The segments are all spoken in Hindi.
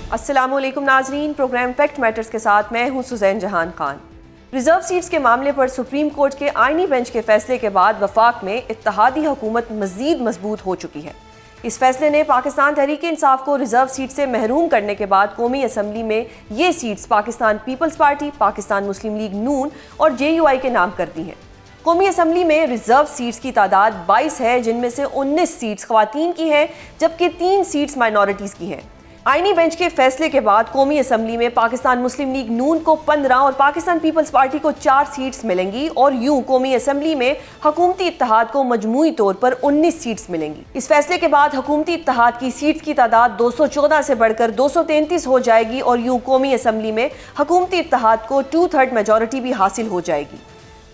अस्सलामुअलैकुम नाजरीन, प्रोग्राम फैक्ट मैटर्स के साथ मैं हूं सुजैन जहान खान। रिजर्व सीट्स के मामले पर सुप्रीम कोर्ट के आईनी बेंच के फैसले के बाद वफाक में इत्तेहादी हुकूमत मजीद मजबूत हो चुकी है। इस फैसले ने पाकिस्तान तहरीक इंसाफ को रिजर्व सीट से महरूम करने के बाद कौमी असम्बली में ये seats Pakistan Peoples Party, Pakistan Muslim League नून और JUI के नाम कर दी हैं। कौमी असम्बली में रिजर्व सीट्स की तादाद 22 है, जिनमें से 19 सीट्स ख्वातीन की हैं जबकि 3 सीट्स माइनॉरिटीज़ की हैं। आईनी बेंच के फैसले के बाद कौमी असम्बली में पाकिस्तान मुस्लिम लीग नून को 15 और पाकिस्तान पीपल्स पार्टी को 4 सीट्स मिलेंगी और यूं कौमी असम्बली में हुकूमती इत्तेहाद को मजमूई तौर पर 19 सीट्स मिलेंगी। इस फैसले के बाद हुकूमती इत्तेहाद की सीट्स की तादाद 214 से बढ़कर 233 हो जाएगी और यूं कौमी असम्बली में हुकूमती इत्तेहाद को 2/3 मेजॉरिटी भी हासिल हो जाएगी।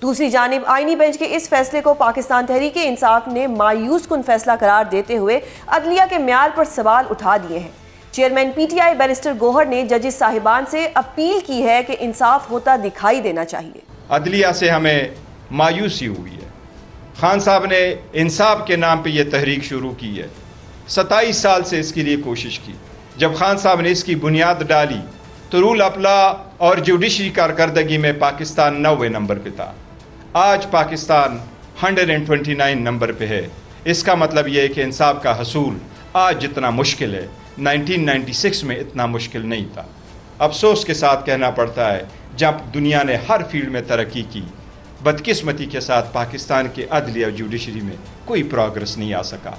दूसरी जानिब आईनी बेंच के इस फैसले को पाकिस्तान तहरीक इंसाफ ने मायूस कुन फैसला करार देते हुए अदलिया के म्यार पर सवाल उठा दिए हैं। चेयरमैन PTI बैरिस्टर गौहर ने जजेस साहिबान से अपील की है कि इंसाफ होता दिखाई देना चाहिए। अदलिया से हमें मायूसी हुई है। खान साहब ने इंसाफ के नाम पे ये तहरीक शुरू की है। 27 साल से इसके लिए कोशिश की। जब खान साहब ने इसकी बुनियाद डाली तो रूल अपला और जुडिशरी कारकर्दगी में पाकिस्तान 9वें नंबर पे था। आज पाकिस्तान 129 नंबर पे है। इसका मतलब यह है कि इंसाफ का हसूल आज जितना मुश्किल है 1996 में इतना मुश्किल नहीं था। अफसोस के साथ कहना पड़ता है, जब दुनिया ने हर फील्ड में तरक्की की, बदकिस्मती के साथ पाकिस्तान के अदलिया और जुडिशरी में कोई प्रोग्रेस नहीं आ सका।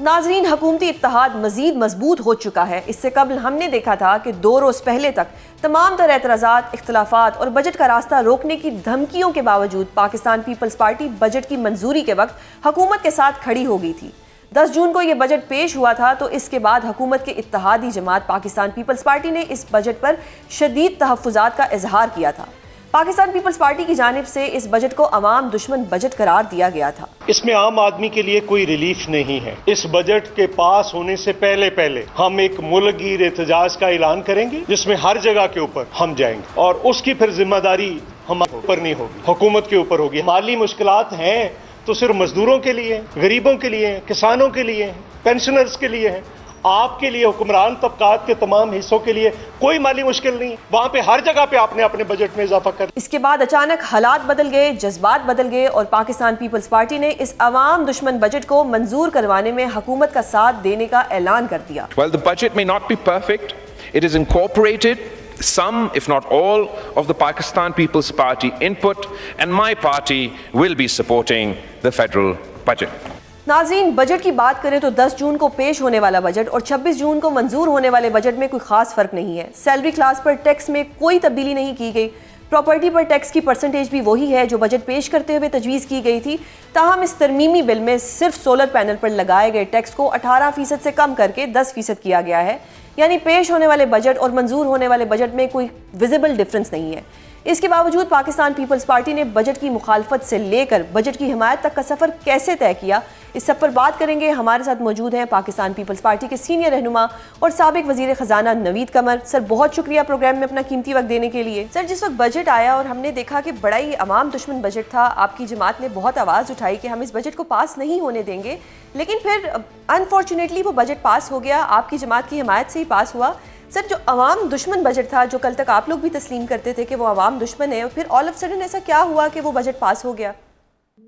नाजरीन, हुकूमती इत्तेहाद मजीद मजबूत हो चुका है। इससे कबल हमने देखा था कि 2 रोज़ पहले तक तमाम तरह एतराज़ात, इख्तलाफात और बजट का रास्ता रोकने की धमकियों के बावजूद पाकिस्तान पीपल्स पार्टी बजट की मंजूरी के वक्त हुकूमत के साथ खड़ी हो गई थी। 10 जून को यह बजट पेश हुआ था तो इसके बाद हुकूमत के इत्तेहादी जमात पाकिस्तान पीपल्स पार्टी ने इस बजट पर शदीद तहफ़्फ़ुज़ात का इजहार किया था। पाकिस्तान पीपल्स पार्टी की जानिब से इस बजट को अवाम दुश्मन बजट करार दिया गया था। इसमें आम आदमी के लिए कोई रिलीफ नहीं है। इस बजट के पास होने से पहले पहले हम एक मुल्कगीर एहतजाज का ऐलान करेंगे, जिसमें हर जगह के ऊपर हम जाएंगे और उसकी फिर जिम्मेदारी हमारे ऊपर नहीं होगी, हुकूमत के ऊपर होगी। माली मुश्किलात हैं तो सिर्फ मजदूरों के लिए, गरीबों के लिए, किसानों के लिए, पेंशनर्स के लिए है। आपके लिए, हुक्मरान तबकात के तमाम हिस्सों के लिए कोई माली मुश्किल नहीं। वहां पे हर जगह पे आपने अपने बजट में इजाफा कर। इसके बाद अचानक हालात बदल गए, जज्बात बदल गए और पाकिस्तान पीपल्स पार्टी ने इस अवाम दुश्मन बजट को मंजूर करवाने में हुकूमत का साथ देने का ऐलान कर दिया। While the budget may not be perfect, it has incorporated some, if not all, of the Pakistan People's Party input, and my party will be supporting the federal budget. नाज़रीन, बजट की बात करें तो 10 जून को पेश होने वाला बजट और 26 जून को मंजूर होने वाले बजट में कोई खास फर्क नहीं है। सैलरी क्लास पर टैक्स में कोई तब्दीली नहीं की गई। प्रॉपर्टी पर टैक्स की परसेंटेज भी वही है जो बजट पेश करते हुए तजवीज़ की गई थी। ताहम इस तरमीमी बिल में सिर्फ सोलर पैनल पर लगाए गए टैक्स को 18% से कम करके 10% किया गया है। यानी पेश होने वाले बजट और मंजूर होने वाले बजट में कोई विजिबल डिफरेंस नहीं है। इसके बावजूद पाकिस्तान पीपल्स पार्टी ने बजट की मुखालफत से लेकर बजट की हिमायत तक का सफ़र कैसे तय किया, इस सब पर बात करेंगे। हमारे साथ मौजूद हैं पाकिस्तान पीपल्स पार्टी के सीनियर रहनुमा और साबिक वजीर ख़जाना नवीद कमर। सर, बहुत शुक्रिया प्रोग्राम में अपना कीमती वक्त देने के लिए। सर, जिस वक्त बजट आया और हमने देखा कि बड़ा ही अवाम दुश्मन बजट था, आपकी जमात ने बहुत आवाज़ उठाई कि हम इस बजट को पास नहीं होने देंगे, लेकिन फिर अनफॉर्चुनेटली वो बजट पास हो गया, आपकी जमात की हिमायत से ही पास हुआ। सर, जो अवाम दुश्मन बजट था, जो कल तक आप लोग भी तस्लीम करते थे कि वो अवाम दुश्मन है, फिर ऑल ऑफ सडन ऐसा क्या हुआ कि वो बजट पास हो गया?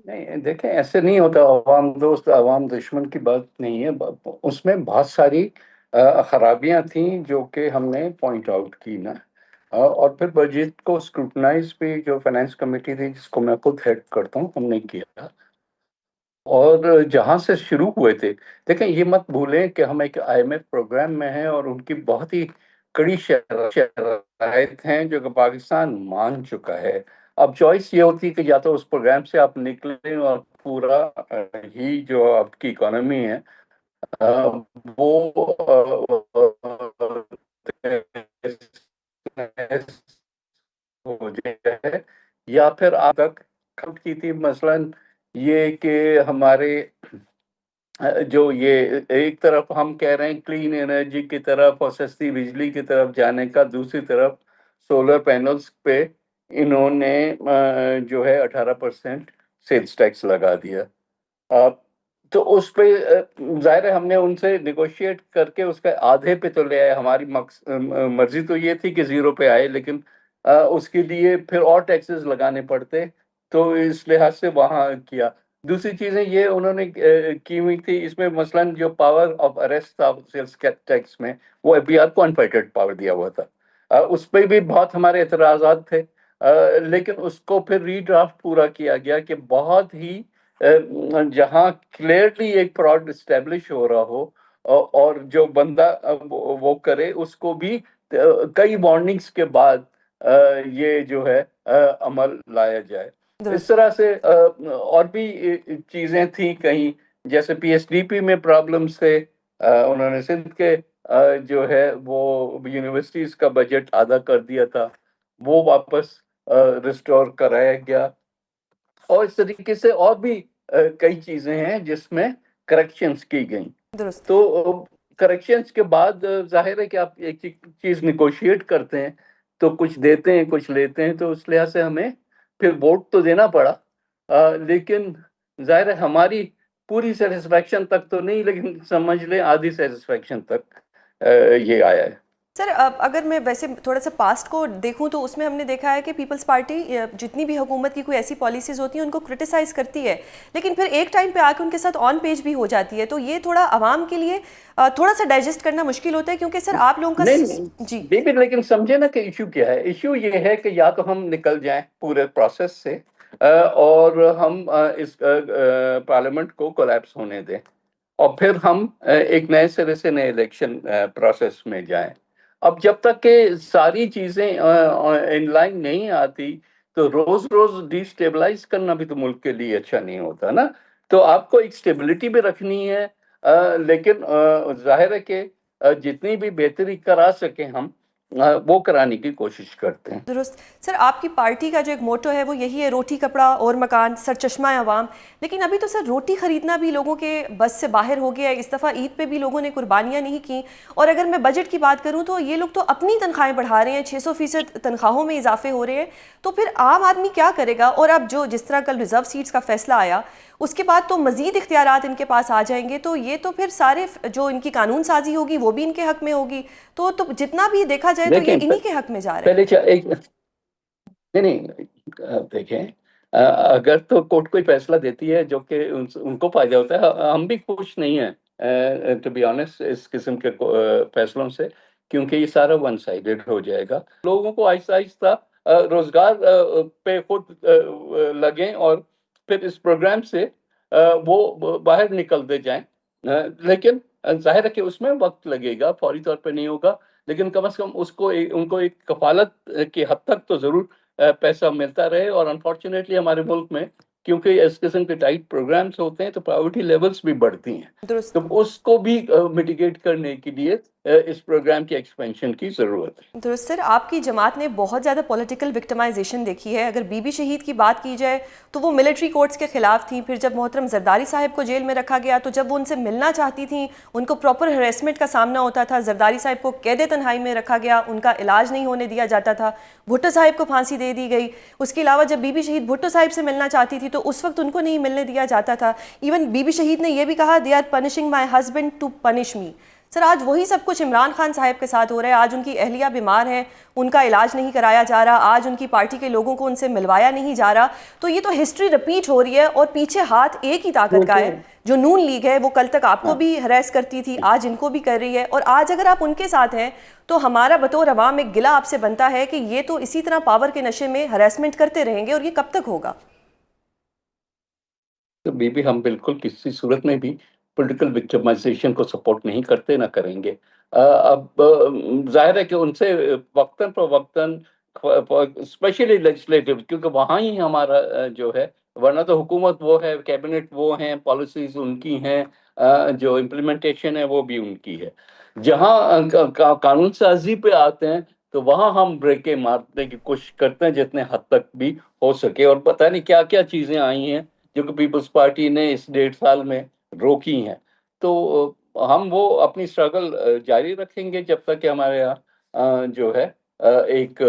नहीं, देखें, ऐसे नहीं होता। अवाम दोस्त अवाम दुश्मन की बात नहीं है। उसमें बहुत सारी खराबियां थी जो कि हमने पॉइंट आउट की ना। और फिर बजट को स्क्रूटनाइज भी जो फाइनेंस कमेटी थी, जिसको मैं खुद हेड करता हूँ, हमने किया। और जहाँ से शुरू हुए थे, देखें, ये मत भूलें कि हम एक IMF प्रोग्राम में हैं और उनकी बहुत ही कड़ी शराइत हैं जो कि पाकिस्तान मान चुका है। अब चॉइस ये होती है कि या तो उस प्रोग्राम से आप निकलें और पूरा ही जो आपकी इकोनॉमी है वो हो जाए, या फिर आप तक की थी मसलन ये कि हमारे जो ये एक तरफ हम कह रहे हैं क्लीन एनर्जी की तरफ और सस्ती बिजली की तरफ जाने का, दूसरी तरफ सोलर पैनल्स पे इन्होंने जो है 18% सेल्स टैक्स लगा दिया। अब तो उस पे जाहिर है हमने उनसे निगोशिएट करके उसका आधे पे तो ले आए। हमारी मर्जी तो ये थी कि 0 पे आए, लेकिन उसके लिए फिर और टैक्सेस लगाने पड़ते, तो इस लिहाज से वहाँ किया। दूसरी चीजें ये उन्होंने की हुई थी इसमें, मसलन जो पावर ऑफ अरेस्ट था सेल्स टैक्स में, वो एफबीआर को अनफेटेड पावर दिया हुआ था। उस पर भी बहुत हमारे एतराजात थे, लेकिन उसको फिर रीड्राफ्ट पूरा किया गया कि बहुत ही जहां क्लियरली एक फ्रॉड स्टैब्लिश हो रहा हो, और जो बंदा वो करे उसको भी कई वार्निंग्स के बाद ये जो है अमल लाया जाए। इस तरह से और भी चीजें थी कहीं, जैसे पीएसडीपी में प्रॉब्लम्स थे, उन्होंने सिंध के जो है वो यूनिवर्सिटीज का बजट आधा कर दिया था, वो वापस रिस्टोर कराया गया। और इस तरीके से और भी कई चीजें हैं जिसमें करेक्शंस की गई। दुरुस्त। तो करेक्शंस के बाद जाहिर है कि आप एक चीज निगोशिएट करते हैं तो कुछ देते हैं कुछ लेते हैं, तो उस लिहाज से हमें फिर वोट तो देना पड़ा, लेकिन जाहिर है हमारी पूरी सेटिस्फेक्शन तक तो नहीं, लेकिन समझ लें आधी सेटिस्फेक्शन तक ये आया है। सर अगर मैं वैसे थोड़ा सा पास्ट को देखूं तो उसमें हमने देखा है कि पीपल्स पार्टी जितनी भी हुकूमत की कोई ऐसी पॉलिसीज होती हैं उनको क्रिटिसाइज करती है, लेकिन फिर एक टाइम पे आके उनके साथ ऑन पेज भी हो जाती है। तो ये थोड़ा आवाम के लिए थोड़ा सा डाइजेस्ट करना मुश्किल होता है, क्योंकि सर आप लोगों का जी नहीं, लेकिन समझे ना कि इशू क्या है। इशू ये है कि या तो हम निकल जाएं पूरे प्रोसेस से और हम इस पार्लियामेंट को कोलैप्स होने दें, और फिर हम एक नए सिरे से नए इलेक्शन प्रोसेस में जाएं। अब जब तक के सारी चीजें इन लाइन नहीं आती, तो रोज रोज डिस्टेबलाइज करना भी तो मुल्क के लिए अच्छा नहीं होता ना। तो आपको एक स्टेबिलिटी भी रखनी है, लेकिन जाहिर है कि जितनी भी बेहतरी करा सके हम वो कराने की कोशिश करते हैं। दुरुस्त। सर आपकी पार्टी का जो एक मोटो है वो यही है, रोटी कपड़ा और मकान सरचश्मा अवाम। लेकिन अभी तो सर रोटी खरीदना भी लोगों के बस से बाहर हो गया है। इस दफ़ा ईद पे भी लोगों ने कुर्बानियां नहीं की। और अगर मैं बजट की बात करूं तो ये लोग तो अपनी तनख्वाहें बढ़ा रहे हैं, 600% तनख्वाहों में इजाफे हो रहे हैं। तो फिर आम आदमी क्या करेगा? और अब जो जिस तरह कल रिजर्व सीट्स का फैसला आया, उसके बाद तो मजीद इख्तियारात इनके पास आ जाएंगे, तो ये तो फिर सारे जो इनकी कानून साजी होगी वो भी इनके हक में होगी। तो जितना भी देखा जाए तो ये इन्हीं के हक में जा रहा है। पहले एक नहीं, देखें, अगर तो कोर्ट कोई फैसला देती है जो कि उनको फायदा होता है, हम भी खुश नहीं हैं टू बी ऑनेस्ट इस किस्म के फैसलों से, क्योंकि ये सारा वन साइडेड हो जाएगा। लोगों को आहिस्ता आहिस्ता रोजगार पे खुद लगें और फिर इस प्रोग्राम से वो बाहर निकलते जाएं, लेकिन जाहिर है कि उसमें वक्त लगेगा, फौरी तौर पे नहीं होगा, लेकिन कम से कम उसको उनको एक कफालत की हद तक तो जरूर पैसा मिलता रहे। और अनफॉर्चुनेटली हमारे मुल्क में क्योंकि इस किस्म के टाइट प्रोग्राम्स होते हैं तो पॉवर्टी लेवल्स भी बढ़ती हैं, तो उसको भी मिटिगेट करने के लिए इस प्रोग्राम की एक्सपेंशन की जरूरत है। दुरुस्त। सर आपकी जमात ने बहुत ज़्यादा पॉलिटिकल विक्टिमाइजेशन देखी है। अगर बीबी शहीद की बात की जाए तो वो मिलिट्री कोर्ट्स के खिलाफ थी। फिर जब मोहतरम जरदारी साहब को जेल में रखा गया तो जब वो उनसे मिलना चाहती थी उनको प्रॉपर हरेसमेंट का सामना होता था। जरदारी साहब को कैद तन्हाई में रखा गया, उनका इलाज नहीं होने दिया जाता था। भुट्टो साहब को फांसी दे दी गई। उसके अलावा जब बीबी शहीद भुट्टो साहब से मिलना चाहती थी तो उस वक्त उनको नहीं मिलने दिया जाता था। इवन बीबी शहीद ने यह भी कहा, they are punishing my husband to punish me. Sir आज वही सब कुछ इमरान खान साहब के साथ हो रहा है। आज उनकी अहलिया बीमार हैं, उनका इलाज नहीं कराया जा रहा। आज उनकी पार्टी के लोगों को उनसे मिलवाया नहीं जा रहा। तो ये तो हिस्ट्री रिपीट हो रही है और पीछे हाथ एक ही ताकत का है। जो नून लीग है वो कल तक आपको भी हरास करती थी, आज इनको भी कर रही है। और आज अगर आप उनके साथ हैं तो हमारा बतौर अवाम एक गिला आपसे बनता है कि ये तो इसी तरह पावर के नशे में हरासमेंट करते रहेंगे और ये कब तक होगा? तो बीबी हम बिल्कुल किसी सूरत में भी पॉलिटिकल विक्टिमाइजेशन को सपोर्ट नहीं करते, ना करेंगे। अब जाहिर है कि उनसे वक्तन पर वक्तन, स्पेशली लेजिस्लेटिव, क्योंकि वहाँ ही हमारा जो है, वरना तो हुकूमत वो है, कैबिनेट वो हैं, पॉलिसीज उनकी हैं, जो इम्प्लीमेंटेशन है वो भी उनकी है। जहाँ कानून साजी पे आते हैं तो वहाँ हम ब्रेकें मारने की कोशिश करते हैं जितने हद तक भी हो सके। और पता नहीं क्या क्या चीज़ें आई हैं जो कि पीपल्स पार्टी ने इस 1.5 साल में रोकी हैं। तो हम वो अपनी स्ट्रगल जारी रखेंगे जब तक कि हमारे यहाँ जो है एक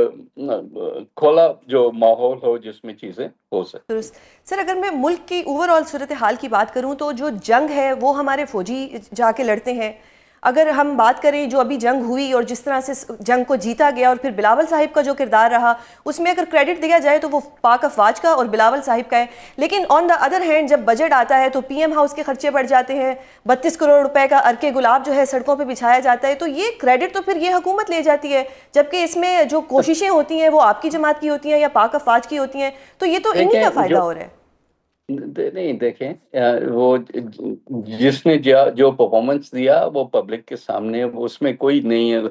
खुला जो माहौल हो जिसमें चीजें हो सके। दुरुस्त। सर, अगर मैं मुल्क की ओवरऑल सूरत हाल की बात करूं तो जो जंग है वो हमारे फौजी जाके लड़ते हैं। अगर हम बात करें जो अभी जंग हुई और जिस तरह से जंग को जीता गया और फिर बिलावल साहिब का जो किरदार रहा, उसमें अगर क्रेडिट दिया जाए तो वो पाक अफवाज का और बिलावल साहिब का है। लेकिन ऑन द अदर हैंड जब बजट आता है तो पीएम हाउस के खर्चे बढ़ जाते हैं, 32 करोड़ रुपए का अर्के गुलाब जो है सड़कों पर बिछाया जाता है, तो ये क्रेडिट तो फिर ये हुकूमत ले जाती है, जबकि इसमें जो कोशिशें होती हैं वो आपकी जमात की होती हैं या पाक अफवाज की होती हैं। तो ये तो इन्हीं का फायदा हो रहा है। नहीं देखें, वो जिसने जो परफॉर्मेंस दिया वो पब्लिक के सामने, वो उसमें कोई नहीं है।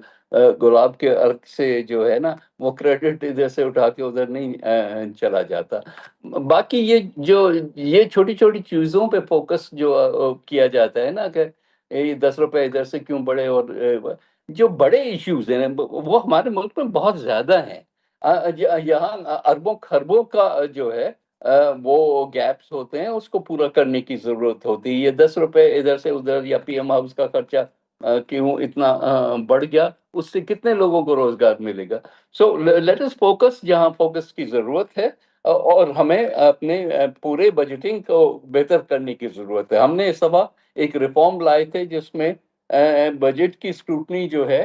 गुलाब के अर्क से जो है ना, वो क्रेडिट इधर से उठा के उधर नहीं चला जाता। बाकी ये छोटी छोटी चीजों पे फोकस जो किया जाता है ना, कि ये 10 रुपए इधर से क्यों बढ़े, और जो बड़े इश्यूज हैं वो हमारे मुल्क में बहुत ज्यादा हैं। यहाँ अरबों खरबों का जो है वो गैप्स होते हैं, उसको पूरा करने की जरूरत होती है। ये 10 रुपए इधर से उधर या पीएम हाउस का खर्चा क्यों इतना बढ़ गया, उससे कितने लोगों को रोजगार मिलेगा। सो लेट अस फोकस जहां फोकस की जरूरत है, और हमें अपने पूरे बजटिंग को बेहतर करने की जरूरत है। हमने इस दफा एक रिफॉर्म लाए थे जिसमें बजट की स्क्रूटनी जो है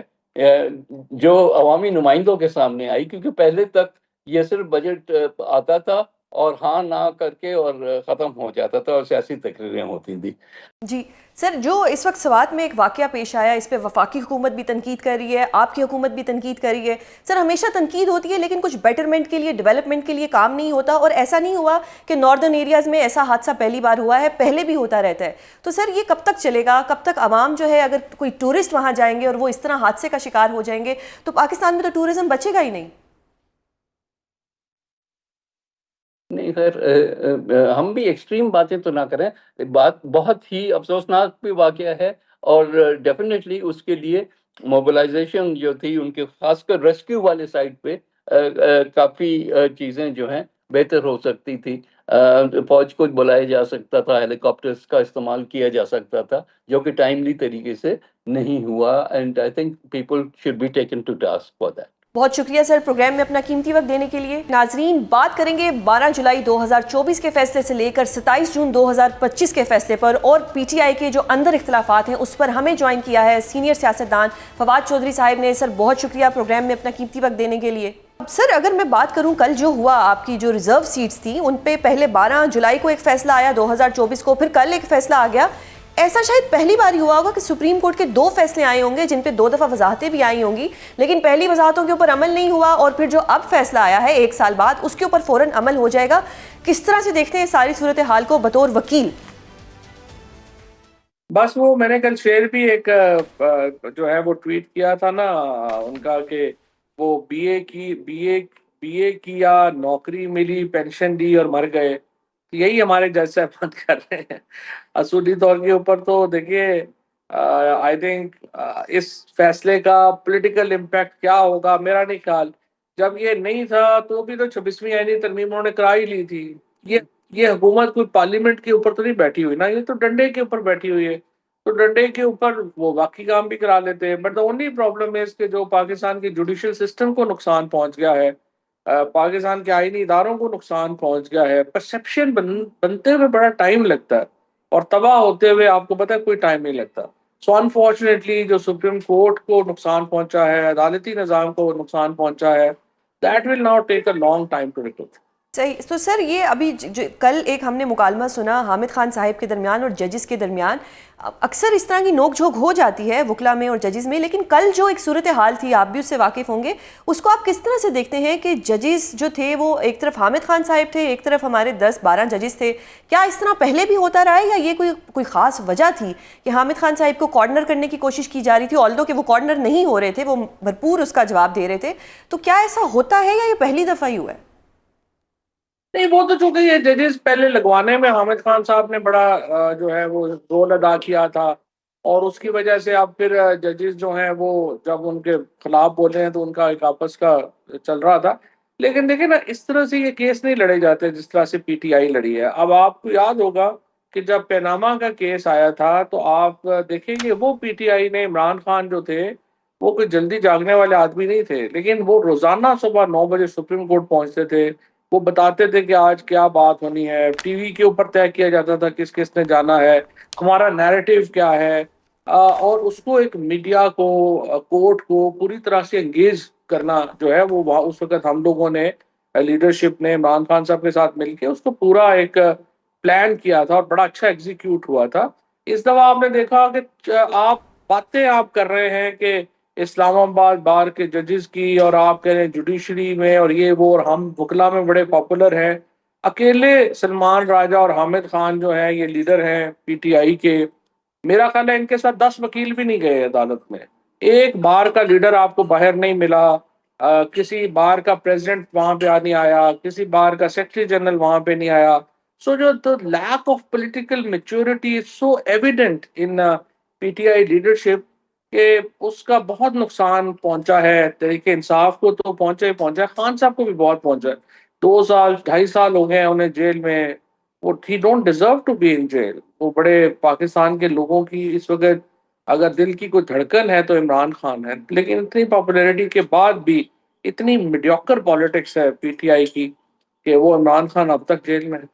जो अवामी नुमाइंदों के सामने आई, क्योंकि पहले तक ये सिर्फ बजट आता था और हाँ ना करके और खत्म हो जाता था और सियासी तकरीरें होती थी। जी सर, जो इस वक्त सवात में एक वाकया पेश आया, इस पे वफाकी हुकूमत भी तनकीद कर रही है, आपकी हुकूमत भी तनकीद कर रही है। सर, हमेशा तनकीद होती है लेकिन कुछ बेटरमेंट के लिए, डेवलपमेंट के लिए काम नहीं होता, और ऐसा नहीं हुआ कि नॉर्दर्न एरियाज़ में ऐसा हादसा पहली बार हुआ है, पहले भी होता रहता है। तो सर, ये कब तक चलेगा? कब तक आवाम जो है, अगर कोई टूरिस्ट वहाँ जाएंगे और वो इस तरह हादसे का शिकार हो जाएंगे तो पाकिस्तान में तो टूरिज्म बचेगा ही नहीं। नहीं खैर, हम भी एक्सट्रीम बातें तो ना करें। बात बहुत ही अफसोसनाक भी वाकया है, और डेफिनेटली उसके लिए मोबिलाइजेशन जो थी उनके, खासकर रेस्क्यू वाले साइड पे काफ़ी चीज़ें जो हैं बेहतर हो सकती थी। फौज को बुलाया जा सकता था, हेलीकॉप्टर्स का इस्तेमाल किया जा सकता था, जो कि टाइमली तरीके से नहीं हुआ। And I think people should be taken to task for that. बहुत शुक्रिया सर, प्रोग्राम में अपना कीमती वक्त देने के लिए। नाजरीन, बात करेंगे 12 जुलाई 2024 के फैसले से लेकर 27 जून 2025 के फैसले पर, और पीटीआई के जो अंदर इख्तलाफात हैं उस पर हमें ज्वाइन किया है सीनियर सियासतदान फवाद चौधरी साहब ने। सर, बहुत शुक्रिया प्रोग्राम में अपना कीमती वक्त देने के लिए। अब सर, अगर मैं बात करूं कल जो हुआ, आपकी जो रिजर्व सीट्स थी उन पे पहले 12 जुलाई को एक फैसला आया 2024 को, फिर कल एक फैसला आ गया। ऐसा शायद पहली बार ही हुआ होगा कि सुप्रीम कोर्ट के 2 फैसले आए होंगे जिन पे 2 दफ़ा वजाहतें भी आई होंगी, लेकिन पहली वजाहतों के ऊपर अमल नहीं हुआ, और फिर जो अब फैसला आया है 1 साल बाद, उसके ऊपर फ़ौरन अमल हो जाएगा। किस तरह से देखते हैं सारी सूरत हाल को बतौर वकील? बस वो मैंने कल शेयर भी एक जो है वो ट्वीट किया था ना उनका, कि वो बीए किया, नौकरी मिली, पेंशन दी और मर गए। यही हमारे जज साहब कर रहे हैं असूली तौर के ऊपर। तो देखिए, आई थिंक इस फैसले का पॉलिटिकल इम्पैक्ट क्या होगा, मेरा नहीं ख्याल। जब ये नहीं था तो भी तो 26वीं आईनी तरमीम उन्होंने करा ही ली थी। ये हुकूमत कोई पार्लियामेंट के ऊपर तो नहीं बैठी हुई ना, ये तो डंडे के ऊपर बैठी हुई है। तो डंडे के ऊपर वो बाकी काम भी करा लेते हैं। बट द ओनली प्रॉब्लम है इसके, जो पाकिस्तान के जुडिशल सिस्टम को नुकसान पहुंच गया है, पाकिस्तान के आईनी इदारों को नुकसान पहुंच गया है। परसेप्शन बनते हुए बड़ा टाइम लगता है, और तबाह होते हुए आपको पता है कोई टाइम नहीं लगता। सो अनफॉर्चुनेटली जो सुप्रीम कोर्ट को नुकसान पहुंचा है, अदालती निज़ाम को नुकसान पहुंचा है, that will now take a long time to recover. सही। तो सर, ये अभी कल एक हमने मुकालमा सुना हामिद खान साहिब के दरमियान और जजेस के दरमियान। अक्सर इस तरह की नोक झोंक हो जाती है वकला में और जजेस में, लेकिन कल जो एक सूरत हाल थी, आप भी उससे वाकिफ़ होंगे, उसको आप किस तरह से देखते हैं कि जजेस जो थे वो एक तरफ हामिद खान साहिब थे, एक तरफ हमारे 10-12 जजेस थे? क्या इस तरह पहले भी होता रहा है, या ये कोई ख़ास वजह थी कि हामिद खान साहिब को कॉर्नर करने की कोशिश की जा रही थी, ऑल्दो कि वो कॉर्नर नहीं हो रहे थे, वो भरपूर उसका जवाब दे रहे थे? तो क्या ऐसा होता है या ये पहली दफ़ा ही हुआ है? नहीं, वो तो चूंकि ये जजेस पहले लगवाने में हामिद खान साहब ने बड़ा जो है वो रोल अदा किया था, और उसकी वजह से अब फिर जजेस जो हैं वो जब उनके खिलाफ बोले हैं तो उनका एक आपस का चल रहा था। लेकिन देखिए ना, इस तरह से ये केस नहीं लड़े जाते जिस तरह से पीटीआई लड़ी है। अब आपको याद होगा कि जब पैनामा का केस आया था तो आप देखेंगे वो पीटीआई ने इमरान खान जो थे वो कोई जल्दी जागने वाले आदमी नहीं थे, लेकिन वो रोजाना सुबह 9 बजे सुप्रीम कोर्ट पहुंचते थे। वो बताते थे कि आज क्या बात होनी है, टीवी के ऊपर तय किया जाता था किस किस ने जाना है, हमारा नैरेटिव क्या है। और उसको एक मीडिया को, कोर्ट को पूरी तरह से एंगेज करना जो है वो वहाँ उस वक्त हम लोगों ने, लीडरशिप ने इमरान खान साहब के साथ मिलके उसको पूरा एक प्लान किया था और बड़ा अच्छा एग्जीक्यूट हुआ था। इस दफा आपने देखा कि आप बातें आप कर रहे हैं कि इस्लामाबाद बार के जजेस की, और आप कह रहे हैं जुडिशरी में और ये वो, और हम वकला में बड़े पॉपुलर हैं। अकेले सलमान राजा और हामिद खान जो है ये लीडर हैं पीटीआई के, मेरा ख्याल है इनके साथ 10 वकील भी नहीं गए अदालत में। एक बार का लीडर आपको बाहर नहीं मिला, किसी बार का प्रेसिडेंट वहां पे नहीं आया, किसी बार का सेक्रेटरी जनरल वहां पे नहीं आया। सो जो the lack of political maturity is so evident in PTI leadership के उसका बहुत नुकसान पहुंचा है। तहरीक इंसाफ को तो पहुंचा ही पहुंचा है, खान साहब को भी बहुत पहुंचा है। 2 साल 2.5 साल हो गए हैं उन्हें जेल में। वो he don't deserve to be in jail. वो बड़े पाकिस्तान के लोगों की इस वक्त अगर दिल की कोई धड़कन है तो इमरान खान है, लेकिन इतनी पॉपुलैरिटी के बाद भी इतनी मीडियोकर पॉलिटिक्स है पीटीआई की कि वो इमरान खान अब तक जेल में है।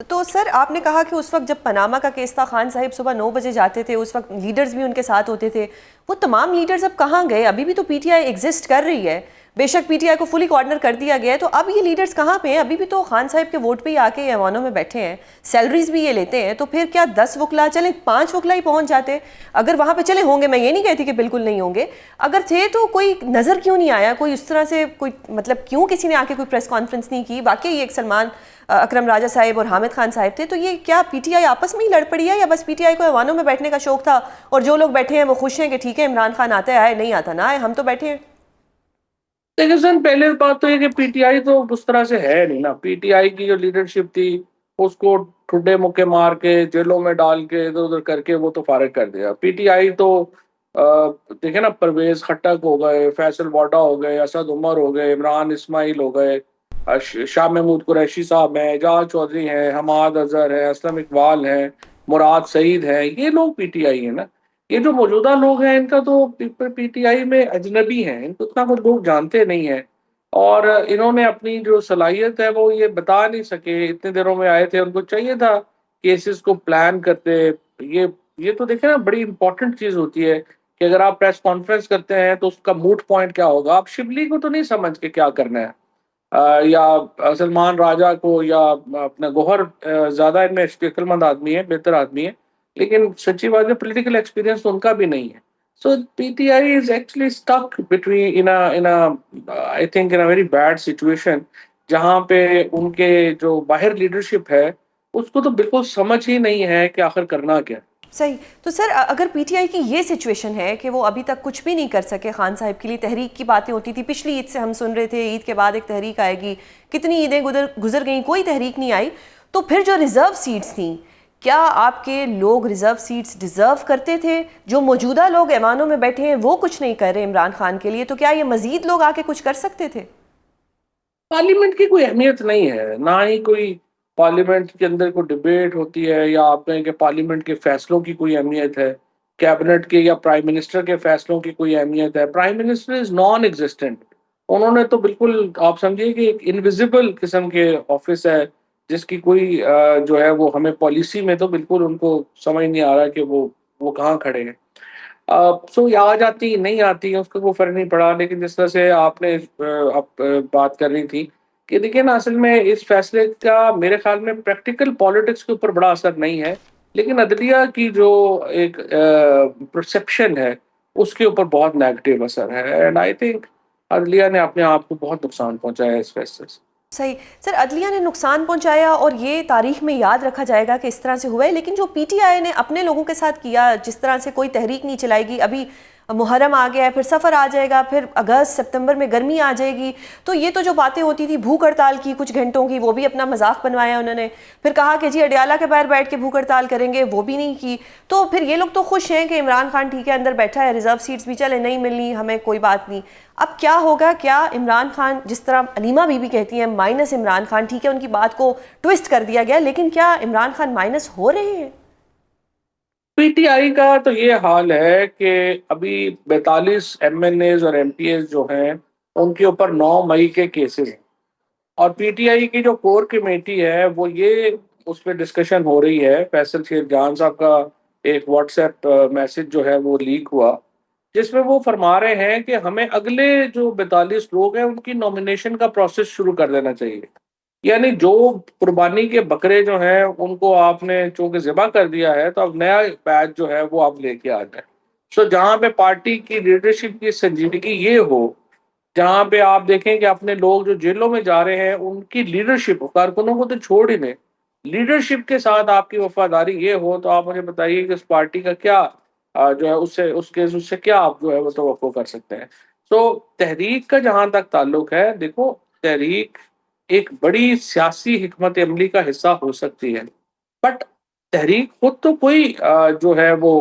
तो सर आपने कहा कि उस वक्त जब पनामा का केस था, खान साहिब सुबह 9 बजे जाते थे, उस वक्त लीडर्स भी उनके साथ होते थे। वो तमाम लीडर्स अब कहाँ गए? अभी भी तो पीटीआई एग्जिस्ट कर रही है, बेशक पीटीआई को फुली कॉर्नर कर दिया गया है, तो अब ये लीडर्स कहाँ पे हैं? अभी भी तो खान साहिब के वोट पे ही आके ऐवानों में बैठे हैं, सैलरीज भी ये लेते हैं। तो फिर क्या 10 वकला चले, 5 वकला ही पहुंच जाते? अगर वहां पे चले होंगे, मैं ये नहीं कहती कि बिल्कुल नहीं होंगे, अगर थे तो कोई नजर क्यों नहीं आया? कोई उस तरह से कोई मतलब क्यों किसी ने आके कोई प्रेस कॉन्फ्रेंस नहीं की? वाकई एक सलमान अकरम राजा साहिब और हामिद खान साहिब थे, तो ये क्या पीटीआई आपस में ही लड़ पड़ी है, या बस पीटीआई को ऐवानों में बैठने का शौक था और जो लोग बैठे हैं वो खुश हैं कि ठीक है इमरान खान आता है, आए नहीं आता ना आए, हम तो बैठे हैं? देखिए सर, पहले बात तो ये कि पीटीआई तो उस तरह से है नहीं ना। पीटीआई की जो लीडरशिप थी उसको ठुड्डे मुक्के मार के जेलों में डाल के इधर उधर करके वो तो फारिग कर दिया। पीटीआई तो देखे ना, परवेज खट्टक हो गए, फैसल वाडा हो गए, असद उमर हो गए, इमरान इस्माइल हो गए, शाह महमूद कुरैशी साहब हैं, एजाज चौधरी हैं, हमाद अजहर है, असलम इकबाल हैं, मुराद सईद हैं, ये लोग पीटीआई है ना। ये जो मौजूदा लोग हैं इनका तो पीटीआई में अजनबी हैं, इनको उतना कुछ लोग जानते नहीं हैं। और इन्होंने अपनी जो सलाहियत है वो ये बता नहीं सके। इतने दिनों में आए थे, उनको चाहिए था केसेस को प्लान करते। ये तो देखे ना, बड़ी इंपॉर्टेंट चीज होती है कि अगर आप प्रेस कॉन्फ्रेंस करते हैं तो उसका मूड पॉइंट क्या होगा। आप शिबली को तो नहीं समझ के क्या करना है, या सलमान राजा को, या अपना गौहर, ज्यादा इनमें अक्लमंद आदमी है, बेहतर आदमी है, लेकिन सच्ची बात है पॉलिटिकल एक्सपीरियंस तो उनका भी नहीं है। So PTI is actually stuck between in I think in a very bad situation, जहाँ पे उनके जो बाहर लीडरशिप है उसको तो बिल्कुल समझ ही नहीं है कि आखिर करना क्या। सही। तो सर अगर पीटीआई की ये सिचुएशन है कि वो अभी तक कुछ भी नहीं कर सके खान साहिब के लिए, तहरीक की बातें होती थी, पिछली ईद से हम सुन रहे थे ईद के बाद एक तहरीक आएगी, कितनी ईदें गुजर गई, कोई तहरीक नहीं आई। तो फिर जो रिजर्व सीट्स थी, क्या आपके लोग रिजर्व सीट्स डिजर्व करते थे? जो मौजूदा लोग ऐवानों में बैठे हैं वो कुछ नहीं कर रहे इमरान खान के लिए, तो क्या ये मजीद लोग आके कुछ कर सकते थे? पार्लियामेंट की कोई अहमियत नहीं है, ना ही कोई पार्लियामेंट के अंदर कोई डिबेट होती है, या आप कहें कि पार्लियामेंट के फैसलों की कोई अहमियत है, कैबिनेट के या प्राइम मिनिस्टर के फैसलों की कोई अहमियत है। Prime minister is non existent. उन्होंने तो बिल्कुल, आप समझिए कि एक इनविजिबल किस्म के ऑफिस है, जिसकी कोई जो है वो हमें पॉलिसी में तो बिल्कुल उनको समझ नहीं आ रहा कि वो कहाँ खड़े हैं। सो ये आ जाती नहीं आती उसका कोई फर्क नहीं पड़ा। लेकिन जिस तरह से आपने बात कर रही थी कि देखिए ना, असल में इस फैसले का मेरे ख्याल में प्रैक्टिकल पॉलिटिक्स के ऊपर बड़ा असर नहीं है, लेकिन अदलिया की जो एक परसेप्शन है उसके ऊपर बहुत नेगेटिव असर है। एंड आई थिंक अदलिया ने अपने आप को बहुत नुकसान पहुंचाया इस फैसले से। सही। सर अदलिया ने नुकसान पहुंचाया और ये तारीख में याद रखा जाएगा कि इस तरह से हुआ है, लेकिन जो पीटीआई ने अपने लोगों के साथ किया, जिस तरह से कोई तहरीक नहीं चलाएगी, अभी मुहर्रम आ गया है, फिर सफ़र आ जाएगा, फिर अगस्त सितंबर में गर्मी आ जाएगी, तो ये तो जो बातें होती थी भूख हड़ताल की कुछ घंटों की, वो भी अपना मजाक बनवाया उन्होंने। फिर कहा कि जी अडियाला के बाहर बैठ के भूख हड़ताल करेंगे, वो भी नहीं की। तो फिर ये लोग तो खुश हैं कि इमरान खान ठीक है अंदर बैठा है, रिजर्व सीट्स भी चले नहीं मिलनी हमें कोई बात नहीं। अब क्या होगा? क्या इमरान खान, जिस तरह अलीमा बीबी कहती हैं माइनस इमरान खान, ठीक है उनकी बात को ट्विस्ट कर दिया गया, लेकिन क्या इमरान खान माइनस हो रहे हैं? पीटीआई का तो ये हाल है कि अभी 42 एमएनएज और एमपीएस जो हैं उनके ऊपर 9 मई के केसेस हैं, और पीटीआई की जो कोर कमेटी है वो ये उस पर डिस्कशन हो रही है। फैसल शेख जान साहब का एक व्हाट्सएप मैसेज जो है वो लीक हुआ, जिसमें वो फरमा रहे हैं कि हमें अगले जो 42 लोग हैं उनकी नॉमिनेशन का प्रोसेस शुरू कर देना चाहिए। यानी जो कुर्बानी के बकरे जो हैं उनको आपने चूंकि ज़िबा कर दिया है, तो अब नया बैच जो है वो आप लेके आ जाए। सो जहाँ पे पार्टी की लीडरशिप की संजीदगी ये हो, जहाँ पे आप देखें कि अपने लोग जो जेलों में जा रहे हैं उनकी लीडरशिप, कारकुनों को तो छोड़ ही दें, लीडरशिप के साथ आपकी वफादारी ये हो, तो आप मुझे बताइए कि उस पार्टी का क्या जो है उससे क्या आप जो है वो तवक्को कर सकते हैं। तो तहरीक का जहाँ तक ताल्लुक है, देखो, तहरीक एक बड़ी सियासी हिकमत अमली का हिस्सा हो सकती है, बट तहरीक खुद तो कोई जो है वो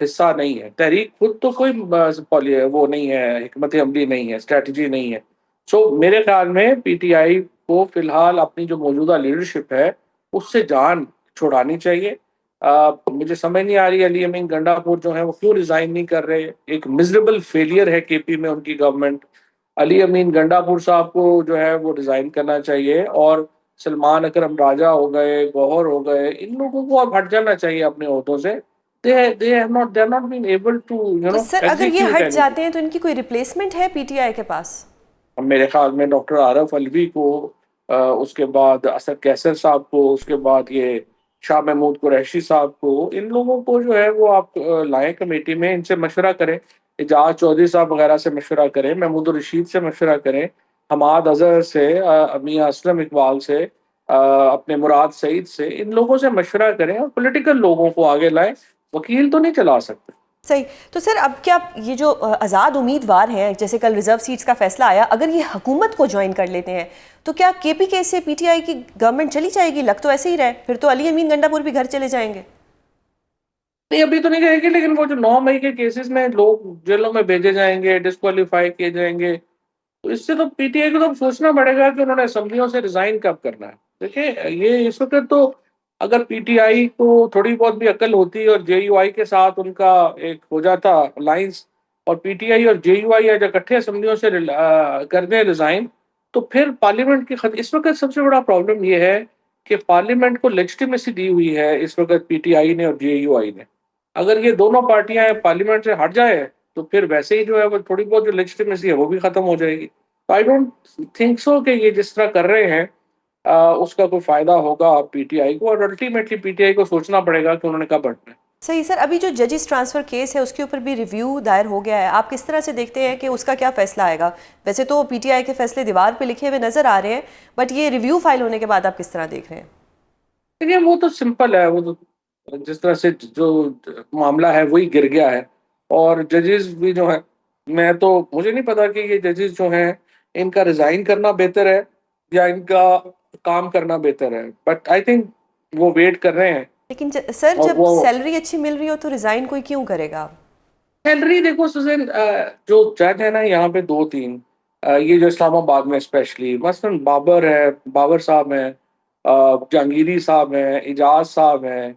हिस्सा नहीं है। तहरीक खुद तो कोई वो नहीं है, हिकमत अमली नहीं है, स्ट्रैटेजी नहीं है। सो मेरे ख्याल में पीटीआई को फिलहाल अपनी जो मौजूदा लीडरशिप है उससे जान छुड़ानी चाहिए। मुझे समझ नहीं आ रही अली अमीन गंडापुर जो है वो क्यों रिजाइन नहीं कर रहे। एक मिजरेबल फेलियर है केपी में उनकी गवर्नमेंट। अली अमीन गंडापुर साहब को जो है वो रिजाइन करना चाहिए, और सलमान अकरम राजा हो गए, गौहर हो गए, इन लोगों को अब हट जाना चाहिए अपने ओहदों से। They are not been able to तो सर अगर ये एग्जीक्यूट हट एनीथिंग। जाते हैं तो इनकी कोई रिप्लेसमेंट है पीटीआई के पास? मेरे ख्याल में डॉक्टर आरफ अलवी को, उसके बाद असद कैसर साहब को, उसके बाद ये शाह महमूद कुरैशी साहब को, इन लोगों को जो है वो आप लाएं कमेटी में, इनसे मशवरा करें। एजाज चौधरी साहब वगैरह से मशवरा करें, महमूद रशीद से मशवरा करें, हमाद अजहर से, मियां असलम इकबाल से, अपने मुराद सईद से, इन लोगों से मशवरा करें और पॉलिटिकल लोगों को आगे लाएं। वकील तो नहीं चला सकते। सही। तो सर अब क्या ये जो आज़ाद उम्मीदवार हैं, जैसे कल रिजर्व सीट्स का फैसला आया, अगर ये हुकूमत को ज्वाइन कर लेते हैं तो क्या केपीके से पीटीआई की गवर्नमेंट चली जाएगी? लग तो ऐसे ही रहे, फिर तो अली अमीन गंडापुर भी घर चले जाएंगे। नहीं, अभी तो नहीं जाएंगे, लेकिन वो जो 9 मई के केसेस में लोग जेलों में भेजे जाएंगे, डिस्क्वालीफाई किए जाएंगे, तो इससे तो पीटीआई को तो अब सोचना पड़ेगा कि उन्होंने असेंबलियों से रिजाइन कब करना है। देखिए, ये इस वक्त तो अगर पीटीआई को थोड़ी बहुत भी अकल होती और जेयूआई के साथ उनका एक हो जाता अलायंस, और पीटीआई और जेयूआई आज इकट्ठे असेंबलियों से कर दें रिजाइन, तो फिर पार्लियामेंट की इस वक्त सबसे बड़ा प्रॉब्लम ये है कि पार्लियामेंट को लेजिटिमेसी दी हुई है इस वक्त पीटीआई ने और जेयूआई ने। अगर ये दोनों पार्टियां पार्लियामेंट से हट जाए, तो फिर वैसे ही जो है वो थोड़ी बहुत जो लेजिटिमेसी है वो भी खत्म हो जाएगी। तो आई डोंट थिंक सो कि ये जिस तरह कर रहे हैं उसका कोई फायदा होगा पीटीआई को, और अल्टीमेटली पीटीआई को सोचना पड़ेगा कि उन्होंने कब हटना है। सही। सर अभी जो जजिस ट्रांसफ़र केस है उसके ऊपर भी रिव्यू दायर हो गया है, आप किस तरह से देखते हैं कि उसका क्या फैसला आएगा? वैसे तो पीटीआई के फैसले दीवार पे लिखे हुए नज़र आ रहे हैं, बट ये रिव्यू फाइल होने के बाद आप किस तरह देख रहे हैं? देखिए, वो तो सिंपल है, वो तो जिस तरह से जो मामला है वही गिर गया है, और जजेस भी जो है, मैं तो मुझे नहीं पता कि ये जजेस जो हैं इनका रिजाइन करना बेहतर है या इनका काम करना बेहतर है, बट आई थिंक वो वेट कर रहे हैं। लेकिन सर और जब वो सैलरी अच्छी मिल रही हो तो रिज़ाइन कोई क्यों करेगा? सैलरी देखो सुजैन, जो जज है ना यहाँ पे दो तीन, ये जो इस्लामाबाद में स्पेशली मसलन बाबर है, बाबर साहब हैं, जहांगीरी साहब हैं, इजाज साहब हैं,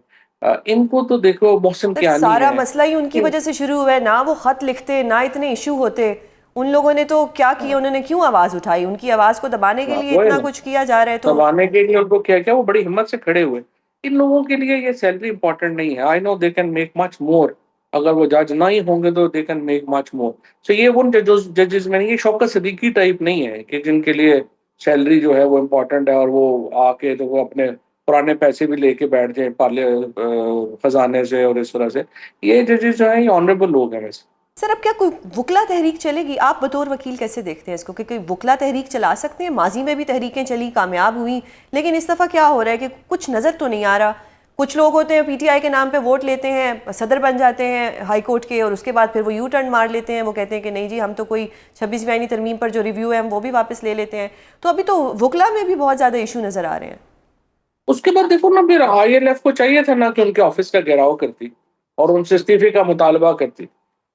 इनको तो देखो, मोहसिन सर कियानी सारा है। मसला ही उनकी वजह से शुरू हुआ है ना, वो खत लिखते ना इतने इशू होते। उन लोगों ने तो क्या किया, उन्होंने क्यों आवाज उठाई? उनकी आवाज को दबाने के लिए वो है इतना ना, कुछ किया जा रहा है तो दबाने के लिए उनको क्या क्या वो बड़ी हिम्मत से खड़े हुए। इन लोगों के लिए ये सैलरी इंपॉर्टेंट नहीं है। I know they can make much more, अगर वो जज ना ही होंगे तो they can make much more. So ये उन जजेस में नहीं, ये शौकत सिद्दीकी टाइप नहीं है कि जिनके लिए सैलरी जो है वो इम्पोर्टेंट है, और वो आके तो वो अपने पुराने पैसे भी लेके बैठ जाए खजाने से और इस तरह से। ये जजेस जो है ये ऑनरेबल लोग हैं वैसे। सर अब क्या कोई वुकला तहरीक चलेगी? आप बतौर वकील कैसे देखते हैं इसको कि कोई वुकला तहरीक चला सकते हैं? माजी में भी तहरीकें चली, कामयाब हुई, लेकिन इस दफ़ा क्या हो रहा है कि कुछ नज़र तो नहीं आ रहा। कुछ लोग होते हैं पीटीआई के नाम पे वोट लेते हैं, सदर बन जाते हैं हाई कोर्ट के, और उसके बाद फिर वो यू टर्न मार लेते हैं, वो कहते हैं कि नहीं जी हम तो कोई 26वीं आईनी तरमीम पर जो रिव्यू है हम वो भी वापस ले लेते हैं। तो अभी तो वुकला में भी बहुत ज़्यादा इशू नज़र आ रहे हैं। उसके बाद देखो ना, फिर आईएलएफ को चाहिए था ना कि उनके ऑफिस का घेराव करती और उनसे इस्तीफे का मुतालबा करती।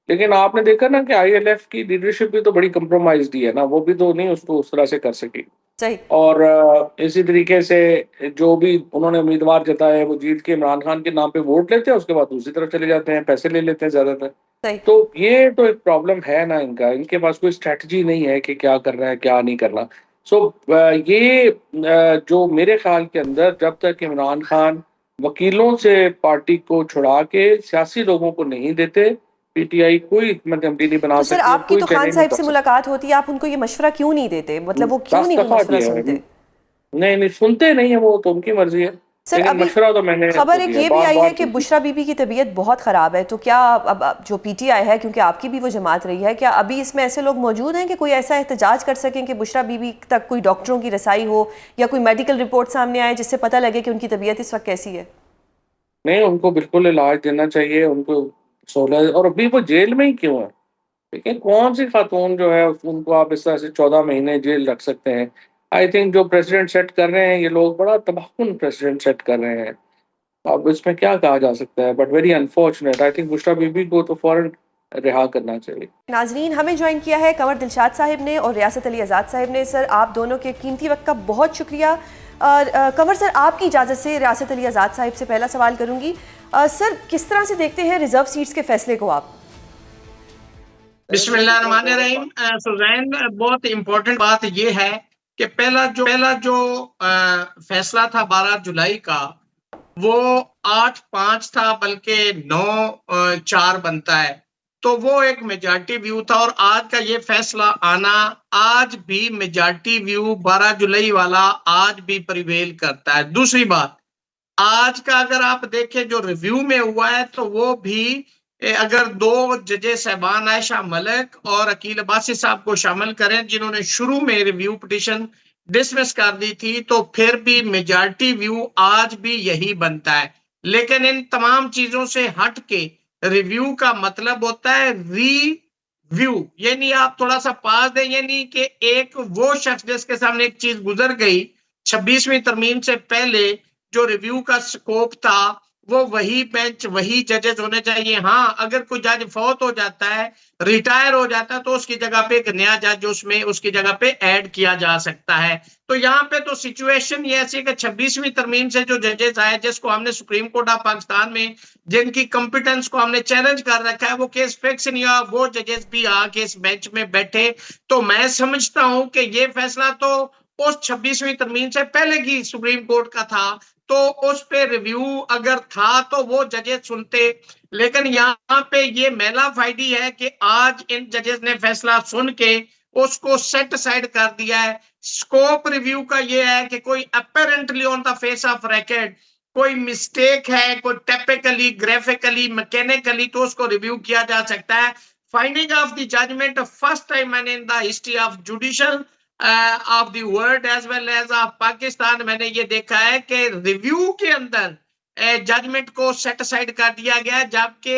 लेकिन आपने देखा ना कि आईएलएफ की लीडरशिप भी तो बड़ी कंप्रोमाइज्ड ही है ना, वो भी तो नहीं उसको उस तरह से कर सकी। सही। और इसी तरीके से जो भी उन्होंने उम्मीदवार जताया है वो जीत के इमरान खान के नाम पे वोट लेते हैं, उसके बाद दूसरी तरफ चले जाते हैं, पैसे ले लेते हैं ज्यादातर। सही। तो ये तो एक प्रॉब्लम है ना, इनके पास कोई स्ट्रेटजी नहीं है कि क्या करना है क्या नहीं करना। सो ये जो मेरे ख्याल के अंदर जब तक इमरान खान वकीलों से पार्टी को छुड़ा के सियासी लोगों को नहीं देते, पीटीआई कोई हिकमत अमली नहीं बना तो सर सकती और आपकी कोई तो खान चैलेंज नहीं साहब कर से सकती। मुलाकात होती है, आप उनको ये मशवरा क्यों नहीं देते, मतलब वो क्यों 10 नहीं दफा मशवरा दिया है। सुनते? नहीं नहीं सुनते नहीं है वो, तो उनकी मर्जी है, सर लेकिन अभी मशवरा तो मैंने खबर आपको एक दिया ये भी बार आई बार है कि बुशरा बीबी की तबीयत बहुत ख़राब है, तो क्या अब जो पीटीआई है, क्योंकि आपकी भी वो जमात रही है, क्या अभी इसमें ऐसे लोग मौजूद हैं कि कोई ऐसा एहतजाज कर सकें कि बुशरा बीबी तक कोई डॉक्टरों की रसाई हो या कोई मेडिकल रिपोर्ट सामने आए जिससे पता लगे कि उनकी तबीयत इस वक्त कैसी है? नहीं, उनको बिल्कुल इलाज देना चाहिए, उनको सहूलत। और अभी वो जेल में ही क्यों है? लेकिन कौन सी खातून जो है उनको आप इस तरह से 14 महीने जेल रख सकते हैं? आई थिंक जो प्रेसिडेंट सेट कर रहे हैं ये लोग, बड़ा तबाहकुन प्रेसिडेंट सेट कर रहे हैं। अब इसमें क्या कहा जा सकता है, but very unfortunate. I think Bushra Bibi को तो फौरन रिहा करना चाहिए। नाजरीन, हमें ज्वाइन किया है कंवर दिलशाद साहिब ने और रियासत अली आज़ाद साहिब ने। सर आप दोनों के कीमती वक्त का बहुत शुक्रिया। कंवर सर, आपकी इजाज़त से रियासत अली आज़ाद साहिब से पहला सवाल करूंगी। सर किस तरह से देखते हैं रिजर्व सीट्स के फैसले को आप? बिस्मिल्लाहिर्रहमानिर्रहीम। सुजैन, बहुत इम्पोर्टेंट बात यह है कि पहला जो फैसला था 12 जुलाई का, वो 8-5 था, बल्कि 9-4 बनता है, तो वो एक मेजॉरिटी व्यू था। और आज का ये फैसला आना, आज भी मेजॉरिटी व्यू 12 जुलाई वाला आज भी प्रिवेल करता है। दूसरी बात, आज का अगर आप देखें जो रिव्यू में हुआ है, तो वो भी अगर 2 जजेस साहबान आयशा मलिक और अकील अब्बासी साहब को शामिल करें, जिन्होंने शुरू में रिव्यू पिटीशन डिसमिस कर दी थी, तो फिर भी मेजॉरिटी व्यू आज भी यही बनता है। लेकिन इन तमाम चीजों से हट के रिव्यू का मतलब होता है रिव्यू, यानी आप थोड़ा सा पास दें, यानी कि एक वो शख्स जिसके सामने एक चीज गुजर गई 26वीं तरमीम से पहले, जो रिव्यू का स्कोप था, वो वही बेंच वही जजेस होने चाहिए। हाँ, अगर कोई जज फौत हो जाता है, रिटायर हो जाता है, तो उसकी जगह पे एक नया जज उसमें उसकी जगह पे ऐड किया जा सकता है। तो यहाँ पे तो सिचुएशन ये ऐसी है कि 26वीं तरमीम से जो जजेस आए, जिसको हमने सुप्रीम कोर्ट ऑफ पाकिस्तान में जिनकी कॉम्पिटेंस को हमने चैलेंज कर रखा है, वो केस फिक्स नहीं हुआ, वो जजेस भी आके इस बेंच में बैठे। तो मैं समझता हूं कि ये फैसला तो उस 26वीं तरमीम से पहले की सुप्रीम कोर्ट का था, तो उस पे रिव्यू अगर था तो वो जजेस सुनते। लेकिन यहाँ पे ये मेला फाइडी है कि आज इन जजेस ने फैसला सुन के उसको सेट साइड कर दिया है। स्कोप रिव्यू का ये है कि कोई apparently on the face of record कोई मिस्टेक है, कोई टिपिकली, ग्राफिकली, मैकेनिकली, तो उसको रिव्यू किया जा सकता है। Finding of the judgement, first time मैंने in the history of judicial of the world as well as of Pakistan मैंने ये देखा है कि रिव्यू के अंदर जजमेंट को सेट साइड कर दिया गया है, जबकि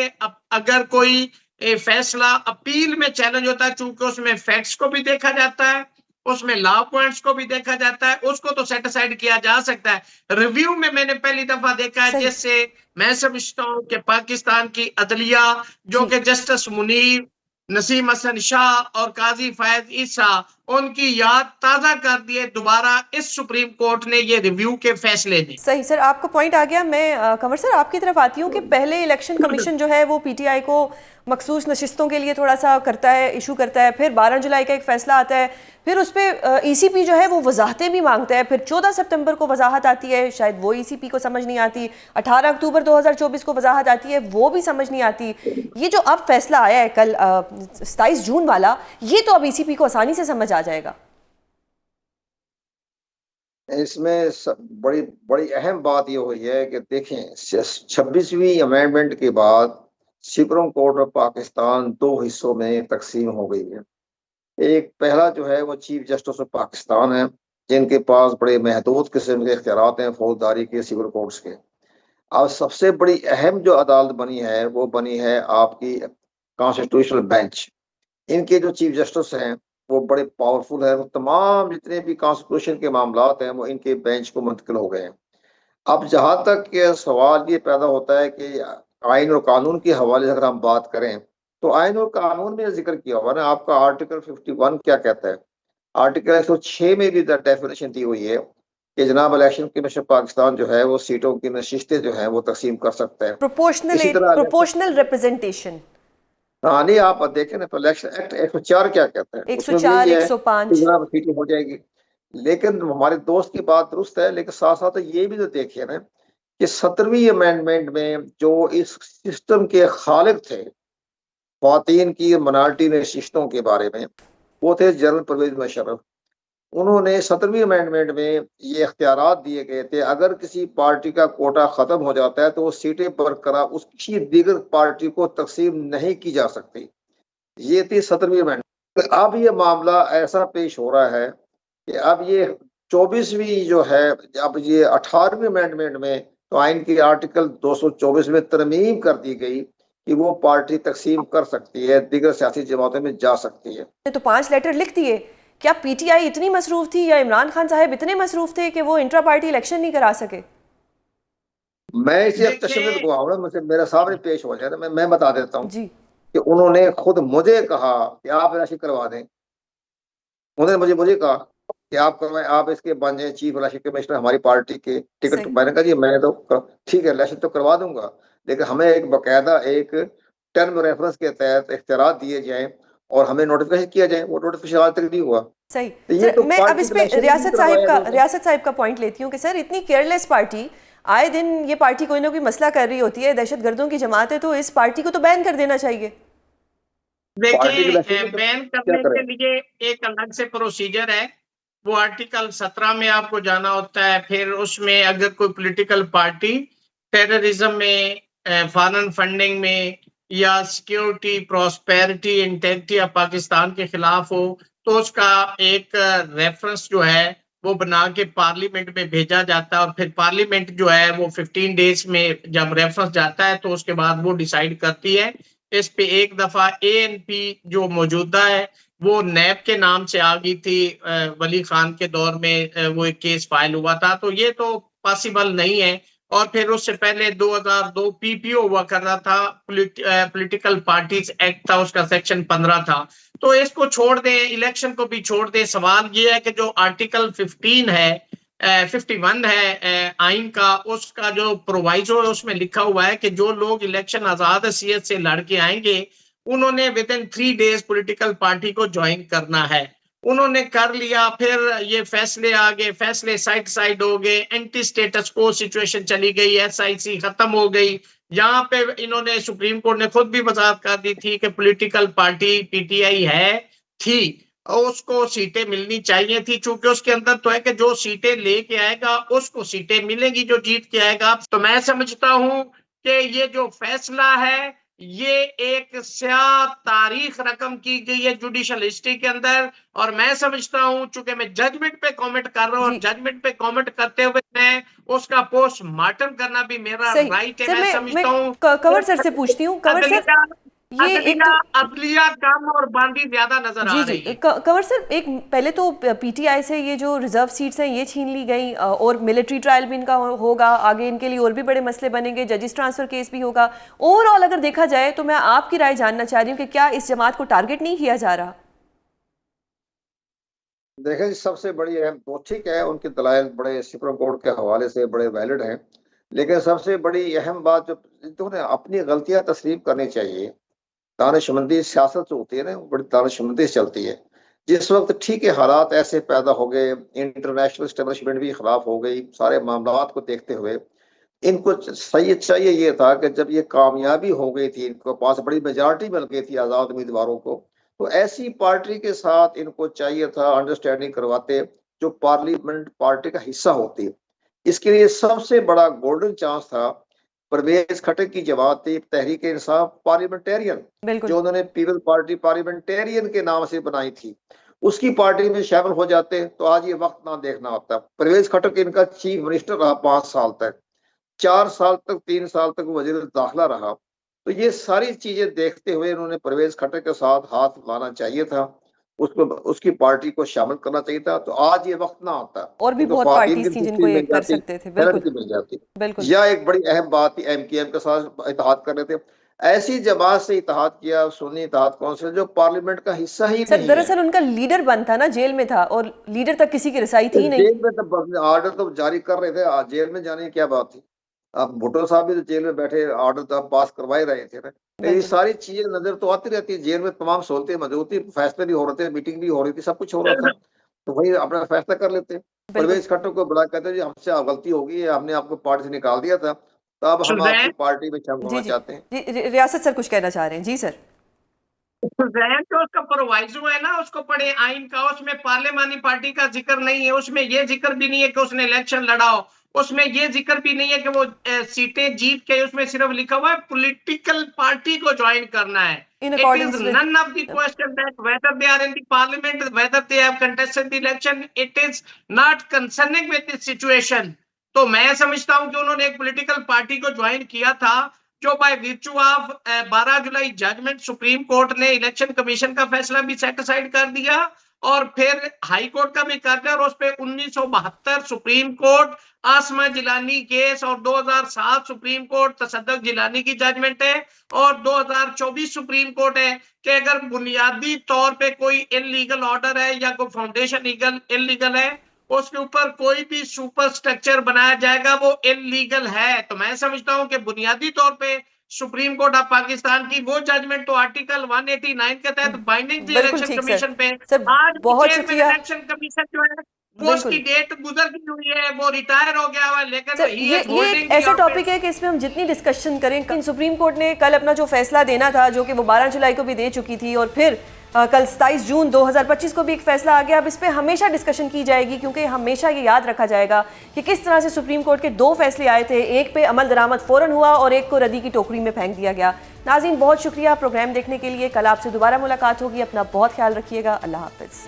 अगर कोई फैसला अपील में चैलेंज होता है, चूंकि उसमें फैक्ट्स को भी देखा जाता है, उसमें लॉ पॉइंट्स को भी देखा जाता है, उसको तो सेट साइड किया जा सकता है। रिव्यू में मैंने पहली दफा देखा है, सही। जिससे मैं समझता हूँ कि पाकिस्तान की अदलिया, जो जी। कि जस्टिस मुनीर, नसीम हसन शाह और काजी फैज ईसा, उनकी याद ताजा कर दिए दोबारा इस सुप्रीम कोर्ट ने ये रिव्यू के फैसले ने। सही सर, आपको पॉइंट आ गया। मैं कंवर सर आपकी तरफ आती हूँ कि पहले इलेक्शन कमीशन जो है वो पीटीआई को मखसूस नशिस्तों के लिए थोड़ा सा करता है, इशू करता है, फिर 12 जुलाई का एक फैसला आता है, फिर उस पर ईसीपी जो है वो वजाहतें भी मांगता है, फिर 14 सितंबर को वजाहत आती है, शायद वो ईसीपी को समझ नहीं आती, 18 अक्टूबर 2024 को वजाहत आती है, वो भी समझ नहीं आती। ये जो अब फैसला आया है कल 27 जून वाला, ये तो अब ईसीपी को आसानी से समझ आ जाएगा। इसमें बड़ी बड़ी अहम बात ये हुई है कि देखें 26वीं अमेंडमेंट के बाद सुप्रीम कोर्ट ऑफ पाकिस्तान 2 हिस्सों में तकसीम हो गई है। एक पहला जो है वो चीफ जस्टिस ऑफ पाकिस्तान है, जिनके पास बड़े महदूद किस्म के इख्तियारात हैं फौजदारी के, सिविल कोर्ट्स के। अब सबसे बड़ी अहम जो अदालत बनी है वो बनी है आपकी कॉन्स्टिट्यूशनल बेंच। इनके जो चीफ जस्टिस हैं वो बड़े पावरफुल है, वो तमाम जितने भी कॉन्स्टिट्यूशन के मामलात हैं वो इनके बेंच को मुंतकिल हो गए हैं। अब जहां तक सवाल ये पैदा होता है कि आइन और कानून के हवाले से अगर हम बात करें, तो आइन और कानून में जिक्र किया हुआ ना, आपका आर्टिकल 51 क्या कहता है? आर्टिकल 106 में भी डेफिनेशन दी हुई है कि जनाब इलेक्शन कमीशन पाकिस्तान जो है वो सीटों की नशिस्तें जो है वो तकसीम कर सकता है। इसी तरह प्रोपोर्शनल रिप्रेजेंटेशन। हाँ नहीं, आप देखें ना तो इलेक्शन एक्ट 104 क्या कहता है, उसमें भी 104, यही है 105। कि जनाब सीटें हो जाएगी। लेकिन हमारे दोस्त की बात दुरुस्त है, लेकिन साथ साथ ये भी तो देखिए ना कि 17वीं अमेंडमेंट में जो इस सिस्टम के खालिक थे ख्वातीन की माइनॉरिटी नशिस्तों के बारे में, वो थे जनरल परवेज मुशर्रफ। उन्होंने 17वीं अमेंडमेंट में ये इख्तियारात दिए गए थे, अगर किसी पार्टी का कोटा खत्म हो जाता है तो वो सीटें बरकरार उसकी दीगर पार्टी को तकसीम नहीं की जा सकती। ये थी 17वीं अमेंडमेंट। अब ये मामला ऐसा पेश हो रहा है कि अब ये 24वीं जो है, अब ये 18वीं अमेंडमेंट में तो आइन की आर्टिकल 224 में तरमीम कर दी गई कि वो पार्टी तकसीम कर सकती है, दीगर सियासी जमातों में जा सकती है। तो 5 लेटर लिख दिए। क्या पीटीआई इतनी मसरूफ थी या इमरान खान साहब इतने मसरूफ थे कि वो इंट्रा पार्टी इलेक्शन नहीं करा सके? मैं इसे तशद्दुद कहूँगा, मुझे मेरे सामने पेश हो जाए, मैं बता देता हूँ जी। कि उन्होंने खुद मुझे कहा कि आप इलेक्शन करवा दें। उन्होंने मुझे कहा कि आप करवाएं, आप इसके बन जाए चीफ इलेक्शन कमिश्नर हमारी पार्टी के टिकट। सही। मैंने कहा जी मैं तो ठीक है इलेक्शन तो करवा दूंगा, लेकिन हमें एक बाकायदा एक टर्म रेफरेंस के तहत इख्तियार दिए जाएं और हमें नोटिफिकेशन किया जाए। वो नोटिफिकेशन आज तक नहीं हुआ। सही। तो ये तो मैं अब इस पे पार्टी रियासत इलेक्शन साहिब का पॉइंट लेती हूँ कि सर इतनी केयरलेस पार्टी, आए दिन ये पार्टी कोई ना कोई मसला कर रही होती है, दहशतगर्दों की जमात है, तो इस पार्टी को तो बैन कर देना चाहिए। पार्टी के इलेक्शन देखिए, में तो बैन क्या करने के करें? लिए एक अलग से प्रोसीजर है। वो आर्टिकल 17 में आपको जाना होता है। फिर उसमें अगर कोई पॉलिटिकल पार्टी टेररिज्म में, फॉरेन फंडिंग में या security prosperity integrity of Pakistan के खिलाफ हो, तो उसका एक रेफरेंस जो है वो बना के पार्लियामेंट में भेजा जाता है। और फिर पार्लियामेंट जो है वो 15 डेज में जब रेफरेंस जाता है तो उसके बाद वो डिसाइड करती है। इस पे एक दफा एएनपी जो मौजूदा है वो नैब के नाम से आ गई थी, वली खान के दौर में वो एक केस फाइल हुआ था, तो ये तो पॉसिबल नहीं है। और फिर उससे पहले 2002 पीपीओ हुआ कर रहा था, पॉलिटिकल पार्टीज एक्ट था, उसका सेक्शन 15 था। तो इसको छोड़ दें, इलेक्शन को भी छोड़ दें। सवाल ये है कि जो आर्टिकल 15 है, 51 है आइन का, उसका जो प्रोवाइजो है उसमें लिखा हुआ है कि जो लोग इलेक्शन आजाद हैसियत से लड़के आएंगे उन्होंने with in 3 days political party को ज्वाइन करना है। उन्होंने कर लिया, फिर ये फैसले आ गए, फैसले साइड हो गए, एंटी स्टेटस को सिचुएशन चली गई, एसआईसी खत्म हो गई। यहाँ पे इन्होंने, सुप्रीम कोर्ट ने खुद भी वजाहत कर दी थी कि पॉलिटिकल पार्टी पीटीआई थी और उसको सीटें मिलनी चाहिए थी, चूंकि उसके अंदर तो है कि जो सीटें लेके आएगा उसको सीटें मिलेंगी जो जीत के आएगा। तो मैं समझता हूं कि ये जो फैसला है ये एक स्याह तारीख रकम की गई है जुडिशियल हिस्ट्री के अंदर। और मैं समझता हूं, चूंकि मैं जजमेंट पे कमेंट कर रहा हूं और जजमेंट पे कमेंट करते हुए मैं उसका पोस्टमार्टम करना भी मेरा राइट है। मैं समझता हूं कंवर सर से पूछती हूँ। कंवर सर, ये एक अदलिया कम और बांदी ज्यादा नजर आ रही है। कंवर सर, एक पहले तो पीटीआई से ये जो रिजर्व सीट्स हैं ये छीन ली गई और मिलिट्री ट्रायल भी इनका होगा, आगे इनके लिए और भी बड़े मसले बनेंगे, जजिस ट्रांसफर केस भी होगा। ओवरऑल अगर देखा जाए तो मैं आपकी राय जानना चाह रही हूँ कि क्या इस जमात को टारगेट नहीं किया जा रहा? देखें, सबसे बड़ी अहम तो ठीक है, उनके दलाइल बड़े सुप्रीम कोर्ट के हवाले से बड़े वैलिड हैं, लेकिन सबसे बड़ी अहम बात जो उन्हें अपनी गलतियां तस्लीम करनी चाहिए। दानिशमंदी सियासत जो होती है ना, बड़ी दानिशमंदी से चलती है। जिस वक्त ठीक है हालात ऐसे पैदा हो गए, इंटरनेशनल एस्टेब्लिशमेंट भी खिलाफ हो गई, सारे मामला को देखते हुए इनको सही चाहिए ये था कि जब ये कामयाबी हो गई थी, इनको पास बड़ी मेजॉरिटी मिल गई थी आज़ाद उम्मीदवारों को, तो ऐसी पार्टी के साथ इनको चाहिए था अंडरस्टैंडिंग करवाते जो पार्लियामेंट पार्टी का हिस्सा होती। इसके लिए सबसे बड़ा गोल्डन चांस था परवेज खटक की जमात थी तहरीक इंसाफ पार्लियामेंटेरियन, जो उन्होंने पीपल पार्टी पार्लियामेंटेरियन के नाम से बनाई थी, उसकी पार्टी में शामिल हो जाते तो आज ये वक्त ना देखना होता। परवेज खटक इनका चीफ मिनिस्टर रहा 5 साल तक, 4 साल तक 3 साल तक वजीर दाखिला रहा। तो ये सारी चीजें देखते हुए इन्होंने परवेज खटक के साथ हाथ लाना चाहिए था, उसको उसकी पार्टी को शामिल करना चाहिए था, तो आज ये वक्त ना आता और भी बहुत पार्टीज थी जिनको ये कर सकते थे। बिल्कुल। या एक बड़ी अहम बात थी एमकेएम के साथ इत्तेहाद कर रहे थे। ऐसी जमात से इत्तेहाद किया, सुन्नी इत्तेहाद कौंसिल, जो पार्लियामेंट का हिस्सा ही सर नहीं है। दरअसल उनका लीडर बंद था ना, जेल में था, और लीडर तक किसी की रसाई थी नहीं। जेल में तो ऑर्डर तो जारी कर रहे थे, जेल में जाने की क्या बात थी? अब भुट्टो साहब भी तो जेल में बैठे ऑर्डर तो पास करवा ही रहे थे ना। तो ये सारी चीजें नजर तो आती रहती है, जेल में तमाम सहूलतें मौजूद थी, फैसले भी हो रहे थे, मीटिंग भी हो रही थी, सब कुछ हो रहा था, तो वही अपना फैसला कर लेते। परवेज खट्टर को बुला कहते जी हमसे गलती हो गई है, हमने आपको पार्टी से निकाल दिया था, तो अब हम आपकी पार्टी में शामिल होना चाहते हैं। जी रियासत सर कुछ कहना चाह रहे हैं। जी सर। जो उसका प्रोवाइजो है ना, उसको पढ़े आइन का, उसमें पार्लियामानी पार्टी का जिक्र नहीं है, उसमें ये जिक्र भी नहीं है कि उसने इलेक्शन लड़ा हो, उसमें ये जिक्र भी नहीं है कि वो सीटें जीत के, उसमें सिर्फ लिखा हुआ है पॉलिटिकल पार्टी को ज्वाइन करना है। It is none of the question that whether they are in the parliament, whether they have contested the election, it is not concerning with this situation. तो मैं समझता हूं कि उन्होंने एक पॉलिटिकल पार्टी को ज्वाइन किया था, जो by virtue of 12 July judgement supreme court ने इलेक्शन कमीशन का फैसला भी सेट असाइड कर दिया और फिर हाई कोर्ट का भी कर दिया, और उस पे 1972 सुप्रीम कोर्ट आसमा जिलानी केस और 2007 सुप्रीम कोर्ट तसद्दुक जिलानी की जजमेंट है, और 2024 सुप्रीम कोर्ट है कि अगर बुनियादी तौर पे कोई इलीगल ऑर्डर है या कोई फाउंडेशन इलीगल है, उसके ऊपर कोई भी सुपर स्ट्रक्चर बनाया जाएगा वो इलीगल है। तो मैं समझता हूं कि बुनियादी तौर पे सुप्रीम कोर्ट ऑफ पाकिस्तान की वो जजमेंट तो आर्टिकल 189 के तहत बाइंडिंग थी इलेक्शन कमीशन पे। आज बहुत चेयरमैन इलेक्शन कमीशन जो है वो उसकी डेट गुजर गई हुई है, वो रिटायर हो गया हुआ है, लेकिन ये एक ऐसा टॉपिक है कि इसमें हम जितनी डिस्कशन करें, सुप्रीम कोर्ट ने कल अपना जो फैसला देना था, जो कि वो 12 जुलाई को भी दे चुकी थी, और फिर कल 27 जून 2025 को भी एक फैसला आ गया। अब इस पे हमेशा डिस्कशन की जाएगी, क्योंकि हमेशा ये याद रखा जाएगा कि किस तरह से सुप्रीम कोर्ट के 2 फैसले आए थे, एक पे अमल दरामद फौरन हुआ और एक को रद्दी की टोकरी में फेंक दिया गया। नाज़रीन बहुत शुक्रिया प्रोग्राम देखने के लिए। कल आपसे दोबारा मुलाकात होगी, अपना बहुत ख्याल रखिएगा। अल्लाह हाफिज़।